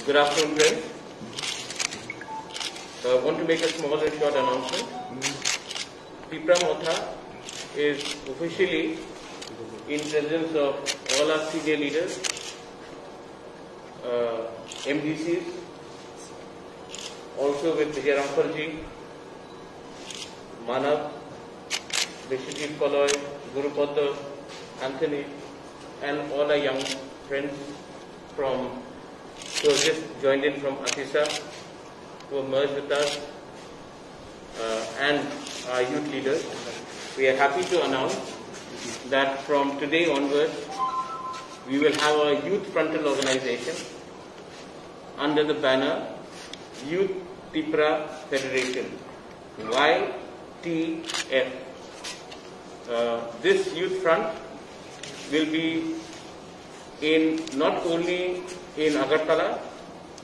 Good afternoon, friends. I want to make a small and short announcement. Tipra Motha is officially in presence of all our senior leaders, MDCs, also with Vijay Ramparji, Manav, Vishwajit Paloy, Gurupada, Anthony, and all our young friends who have just joined in from Atisa, who have merged with us, and our youth leaders. We are happy to announce that from today onwards, we will have a youth frontal organization under the banner Youth Tipra Federation, YTF. This youth front will be not only in Agartala,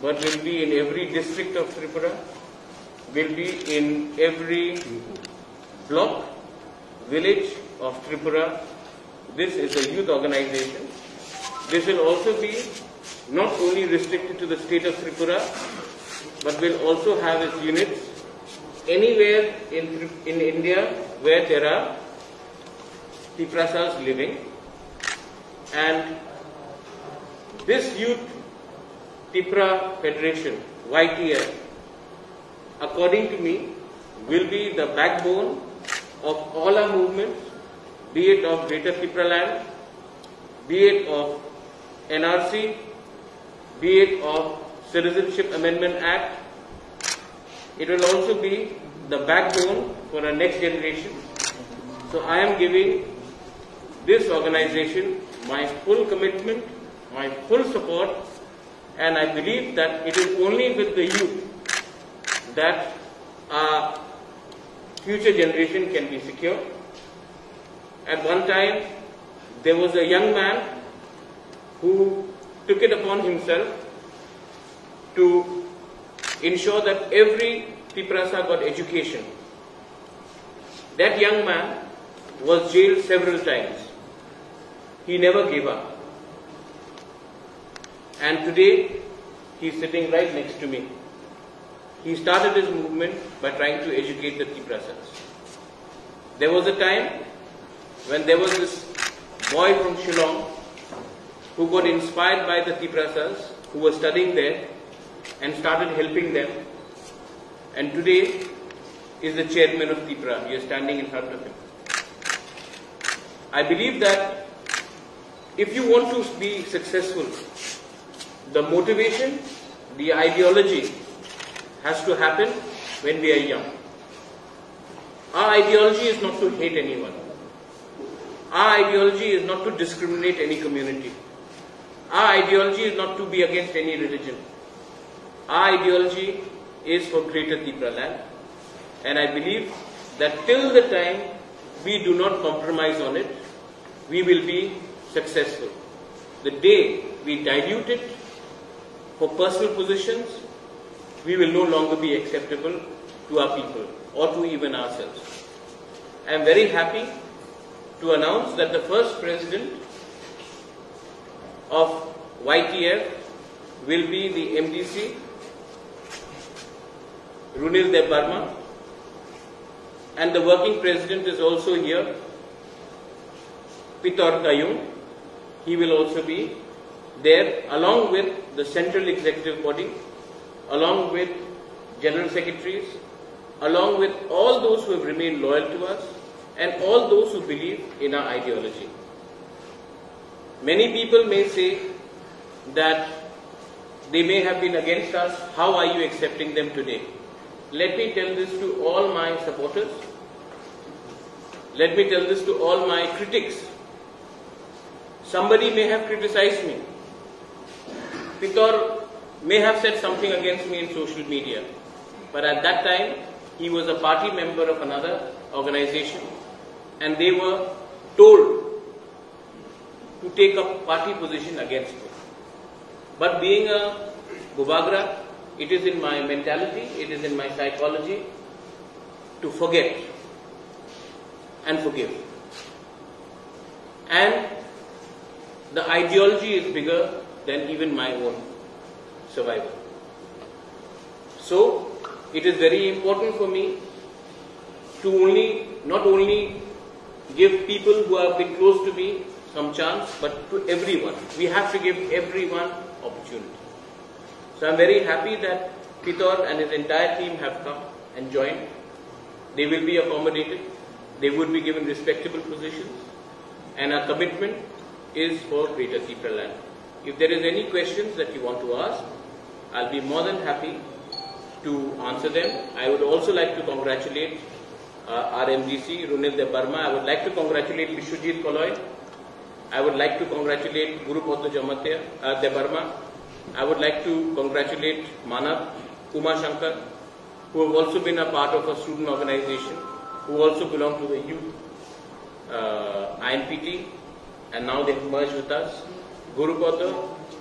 but will be in every district of Tripura, will be in every block, village of Tripura. This is a youth organization. This will also be not only restricted to the state of Tripura, but will also have its units anywhere in India where there are Tiprasas living. And this Youth Tipra Federation, YTF, according to me, will be the backbone of all our movements, be it of Greater Tipra land, be it of NRC, be it of Citizenship Amendment Act. It will also be the backbone for our next generation. So I am giving this organization my full commitment, my full support, and I believe that it is only with the youth that our future generation can be secure. At one time, there was a young man who took it upon himself to ensure that every Tiprasa got education. That young man was jailed several times. He never gave up. And today, he is sitting right next to me. He started his movement by trying to educate the Tiprasas. There was a time when there was this boy from Shillong who got inspired by the Tiprasas who were studying there and started helping them. And today is the chairman of Tipra. You are standing in front of him. I believe that if you want to be successful, the motivation, the ideology has to happen when we are young. Our ideology is not to hate anyone. Our ideology is not to discriminate any community. Our ideology is not to be against any religion. Our ideology is for Greater Tipra land. And I believe that till the time we do not compromise on it, we will be successful. The day we dilute it for personal positions, we will no longer be acceptable to our people or to even ourselves. I am very happy to announce that the first president of YTF will be the MDC, Runil Deb Barma, and the working president is also here, Pitor Kayum. He will also be there along with the central executive body, along with general secretaries, along with all those who have remained loyal to us and all those who believe in our ideology. Many people may say that they may have been against us. How are you accepting them today? Let me tell this to all my supporters. Let me tell this to all my critics. Somebody may have criticized me. Pitor may have said something against me in social media. But at that time, he was a party member of another organization and they were told to take a party position against me. But being a Gubagra, it is in my mentality, it is in my psychology to forget and forgive. And the ideology is bigger than even my own. survival. So it is very important for me to not only give people who have been close to me some chance, but to everyone. We have to give everyone opportunity. So I'm very happy that Pitor and his entire team have come and joined. They will be accommodated. They would be given respectable positions. And our commitment is for Greater Tipra land. If there is any questions that you want to ask, I'll be more than happy to answer them. I would also like to congratulate our MDC, Runil Debarma. I would like to congratulate Biswajit Koloy. I would like to congratulate Guru Padma Debarma. I would like to congratulate Manav, Uma Shankar, who have also been a part of a student organization, who also belong to the youth INPT, and now they have merged with us. Guru Padma,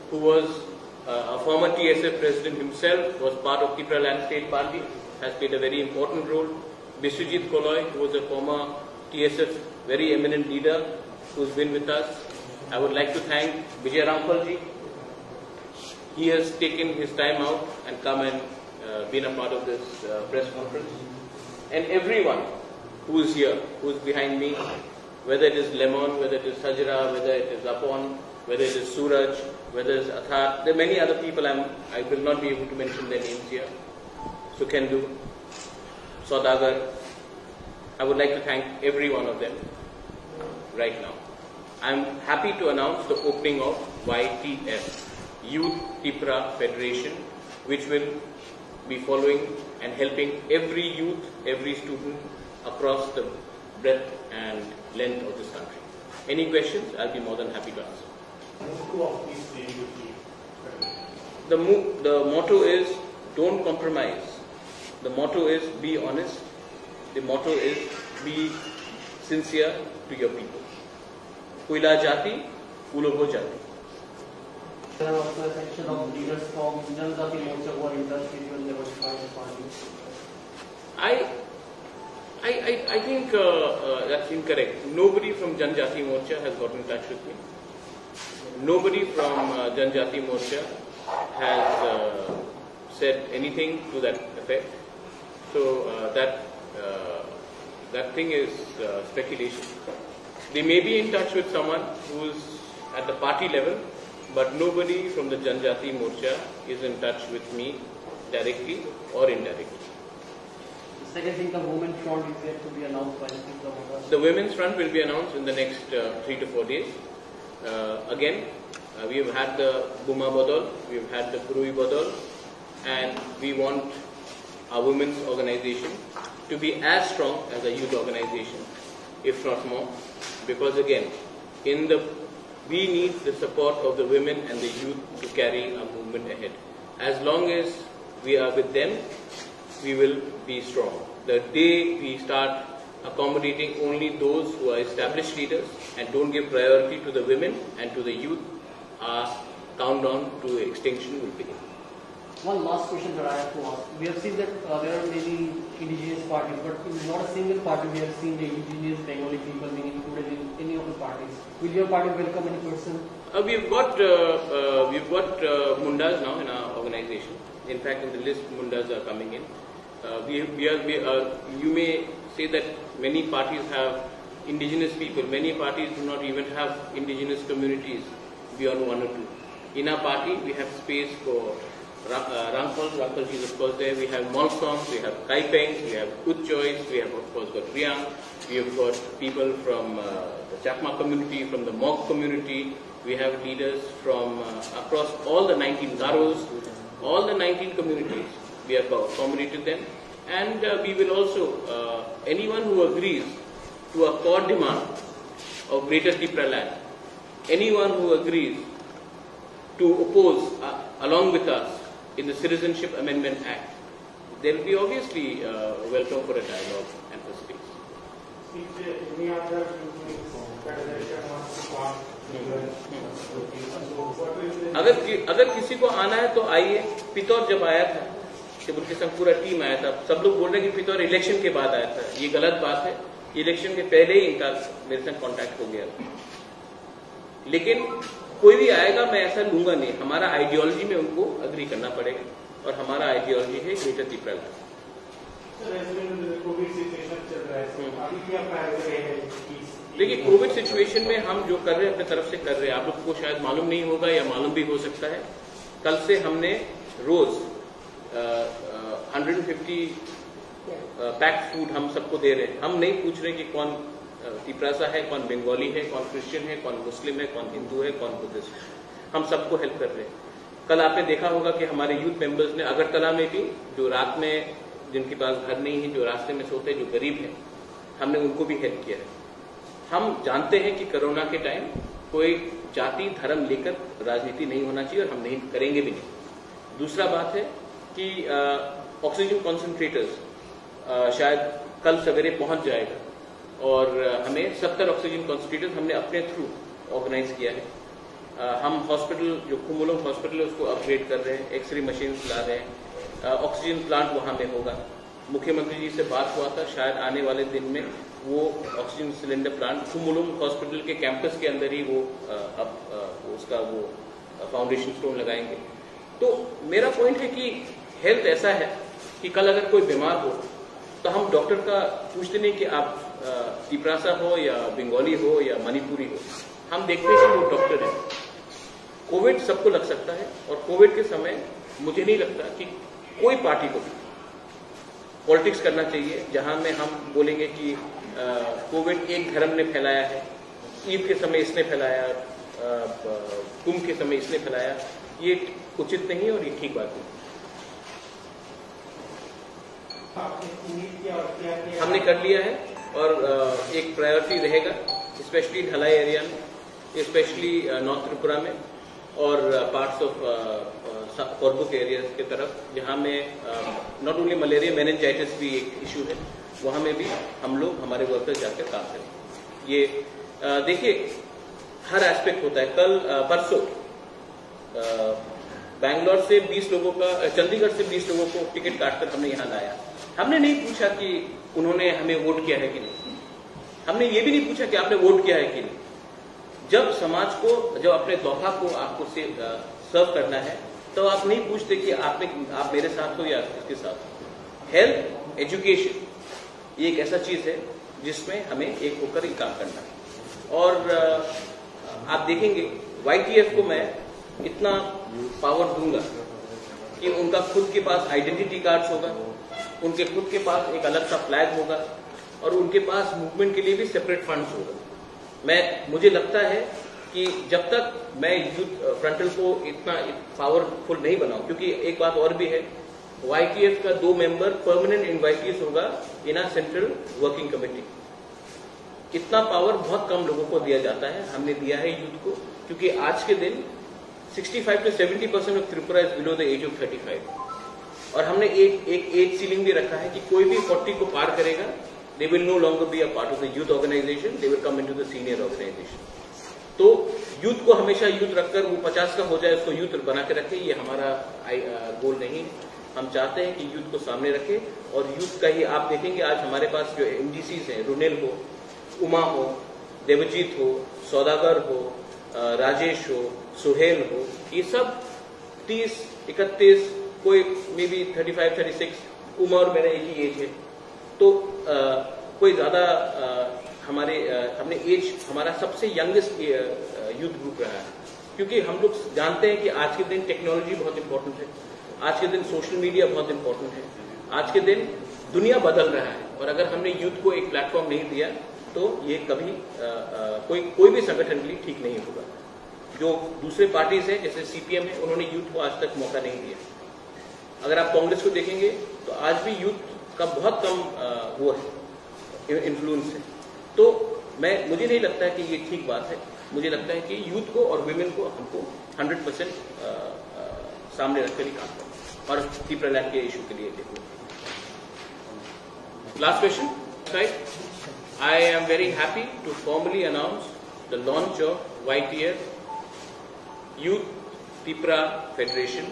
who was a former TSF president himself, was part of Tipra Land State Party, has played a very important role. Biswajit Koloy, who was a former TSF very eminent leader, who's been with us. I would like to thank Vijay Rampalji. He has taken his time out and come and been a part of this press conference. And everyone who is here, who is behind me, whether it is Lemon, whether it is Sajra, whether it is Apon, whether it is Suraj, whether it is Athar. There are many other people I will not be able to mention their names here. Sukhendu, Saudagar. I would like to thank every one of them right now. I am happy to announce the opening of YTF, Youth Tipra Federation, which will be following and helping every youth, every student across the breadth and length of this country. Any questions? I'll be more than happy to answer. The motto is don't compromise. The motto is be honest. The motto is be sincere to your people. Kuila jati, ulo ho jati. There are also a section of leaders from Jan Jati Morcha who are interested in diversifying the party. I think that's incorrect. Nobody from Jan Jati Morcha has got in touch with me. Nobody from Jan Jati Morcha has said anything to that effect. So that thing is speculation. They may be in touch with someone who is at the party level, but nobody from the Jan Jati Morcha is in touch with me directly or indirectly. The second thing, the women's front is yet to be announced by the The women's front will be announced in the next 3 to 4 days. Again, we have had the Buma Badal, we have had the Purui Badal, and we want our women's organization to be as strong as a youth organization, if not more, because again, we need the support of the women and the youth to carry our movement ahead. As long as we are with them, we will be strong. The day we start accommodating only those who are established leaders and don't give priority to the women and to the youth, our countdown to extinction will begin. One last question that I have to ask. We have seen that there are many indigenous parties, but in not a single party we have seen the indigenous Bengali people being included in any of the parties. Will your party welcome any person? We've got Mundas now in our organization. In fact, in the list, Mundas are coming in. You may say that many parties have indigenous people. Many parties do not even have indigenous communities beyond 1 or 2. In our party, we have space for Rampalji is of course there. We have Molsongs, we have Kaipeng, we have Utchois, we have of course got Riang. We have got people from the Chakma community, from the Mok community. We have leaders from across all the 19 Garos, all the 19 communities. We have accommodated them, and we will also anyone who agrees to a core demand of Greater Tipra land, anyone who agrees to oppose along with us in the Citizenship Amendment Act, they will be obviously welcome for a dialogue and for space. अगर किसी को आना है तो आइए. पितौर जब आया था, टेबल के संग पूरा टीम आया था. सब लोग बोल रहे हैं कि पितौर इलेक्शन के बाद आया था. ये गलत बात है. इलेक्शन के पहले ही इनका मेरे संग कांटेक्ट हो गया. लेकिन कोई भी आएगा मैं ऐसा लूंगा नहीं, हमारा आइडियोलॉजी में उनको अग्री करना पड़ेगा और हमारा आइडियोलॉजी है greater Tripura land. Covid situation चल रहा है, अभी क्या प्रायोरिटी है? देखिए कोविड सिचुएशन में हम जो कर रहे हैं अपने तरफ से कर रहे हैं, आप लोग को शायद मालूम नहीं होगा या मालूम भी हो सकता है, कल से हमने रोज 150 पैक्ड फूड हम सबको दे रहे हैं। हम नहीं पूछ रहे कि कौन तिपरासा है, कौन बंगाली है, कौन क्रिश्चियन है, कौन मुस्लिम है, कौन हिंदू है, कौन बुद्धिस्ट है, हम सबको हेल्प कर रहे हैं। कल आपने देखा होगा कि हमारे यूथ मेंबर्स ने अगरतला में भी, जो रात में जिनके पास घर नहीं है, जो रास्ते में सोते हैं, जो गरीब हैं, हमने उनको भी हेल्प किया है। हम जानते हैं कि कोरोना के टाइम कोई जाति धर्म लेकर राजनीति नहीं होना चाहिए और हम नहीं करेंगे भी नहीं। दूसरा बात है कि ऑक्सीजन कॉन्सेंट्रेटर्स शायद कल सवेरे पहुंच जाएगा और हमें 70 ऑक्सीजन कॉन्सेंट्रेटर्स हमने अपने थ्रू ऑर्गेनाइज किया है। हम हॉस्पिटल जो कुमुलम हॉस्पिटल है उसको अपग्रेड कर रहे हैं, एक्सरे मशीन ला रहे हैं, ऑक्सीजन प्लांट वहां में होगा। मुख्यमंत्री जी से बात हुआ था, शायद आने वाले दिन में वो ऑक्सीजन सिलेंडर प्लांट कुमुलम हॉस्पिटल के कैंपस के अंदर ही वो उसका वो फाउंडेशन स्टोन लगाएंगे। तो मेरा पॉइंट है कि हेल्थ ऐसा है कि कल अगर कोई बीमार हो तो हम डॉक्टर का पूछते नहीं कि आप तिपरासा हो या बंगाली हो या मणिपुरी हो, हम देखते हैं कि वो डॉक्टर है। कोविड सबको लग सकता है और कोविड के समय मुझे नहीं लगता कि कोई पार्टी को भी पॉलिटिक्स करना चाहिए जहां में हम बोलेंगे कि कोविड एक धर्म ने फैलाया है, ईद के समय इसने फैलाया, कुंभ के समय इसने फैलाया, ये उचित नहीं है और ये ठीक बात नहीं। हमने कर लिया है और एक प्रायोरिटी रहेगा, स्पेशली ढलाई एरिया में, स्पेशली नॉर्थ त्रिपुरा में और पार्ट्स ऑफ कॉर्बुक एरिया के तरफ, जहां में नॉट ओनली मलेरिया मेनिंजाइटिस भी एक इशू है, वहां में भी हम लोग हमारे वर्कर्स जाकर काम करें। ये देखिए हर एस्पेक्ट होता है। कल परसों बैंगलोर से 20 लोगों का, चंडीगढ़ से 20 लोगों को टिकट काटकर हमने यहाँ लाया। हमने नहीं पूछा कि उन्होंने हमें वोट किया है कि नहीं, हमने ये भी नहीं पूछा कि आपने वोट किया है कि नहीं। जब समाज को, जब अपने तोहफा को आपको सर्व करना है तो आप नहीं पूछते कि आप मेरे साथ हो या इसके साथ। हेल्थ एजुकेशन ये एक ऐसा चीज है जिसमें हमें एक होकर ही काम करना है। और आप देखेंगे YTF को मैं इतना पावर दूंगा कि उनका खुद के पास आइडेंटिटी कार्ड्स होगा, उनके खुद के पास एक अलग सा फ्लैग होगा और उनके पास मूवमेंट के लिए भी सेपरेट फंड्स होगा। मुझे लगता है कि जब तक मैं यूथ फ्रंटल को इतना पावरफुल नहीं बनाऊं, क्योंकि एक बात और भी है, YTF का 2 मेंबर परमानेंट इनवाइटीज होगा इन आ सेंट्रल वर्किंग कमेटी। इतना पावर बहुत कम लोगों को दिया जाता है, हमने दिया है यूथ को, क्योंकि आज के दिन 65 to 70% of Tripura is below the age of 35 और हमने एक एज सीलिंग भी रखा है कि कोई भी 40 को पार करेगा, they will no longer be a part of the youth organisation, they will come into the senior organisation. तो यूथ को हमेशा यूथ रखकर वो 50 का हो जाए उसको यूथ बना के रखे, ये हमारा गोल नहीं है। हम चाहते हैं कि यूथ को सामने रखें और यूथ का ही आप देखेंगे आज हमारे पास जो MDCs हैं, रुनेल हो, उमा हो, देवजीत हो, सौदागर हो, राजेश हो, सुहेल हो, ये सब 30, 31, कोई मे बी 35, 36, उमा और मेरा एक ही एज है। तो कोई ज्यादा हमने एज हमारा सबसे यंगेस्ट यूथ ग्रुप रहा है, क्योंकि हम लोग जानते हैं कि आज के दिन टेक्नोलॉजी बहुत इंपॉर्टेंट है, आज के दिन सोशल मीडिया बहुत इंपॉर्टेंट है, आज के दिन दुनिया बदल रहा है और अगर हमने यूथ को एक प्लेटफॉर्म नहीं दिया तो ये कभी कोई भी संगठन के लिए ठीक नहीं होगा। जो दूसरे पार्टीज हैं जैसे CPM है, उन्होंने यूथ को आज तक मौका नहीं दिया। अगर आप कांग्रेस को देखेंगे तो आज भी यूथ का बहुत कम वो है, इन्फ्लुएंस है। तो मुझे नहीं लगता है कि ये ठीक बात है। मुझे लगता है कि यूथ को और वुमेन को हमको 100% सामने रखकर ही काम करना और त्रिपुरा लैंड के इशू के लिए देखो। Last question, right? I am very happy to formally announce the launch of YTF Youth Tripura Federation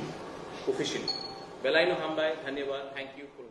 officially. Belaino Hambai, Dhanyawad, thank you for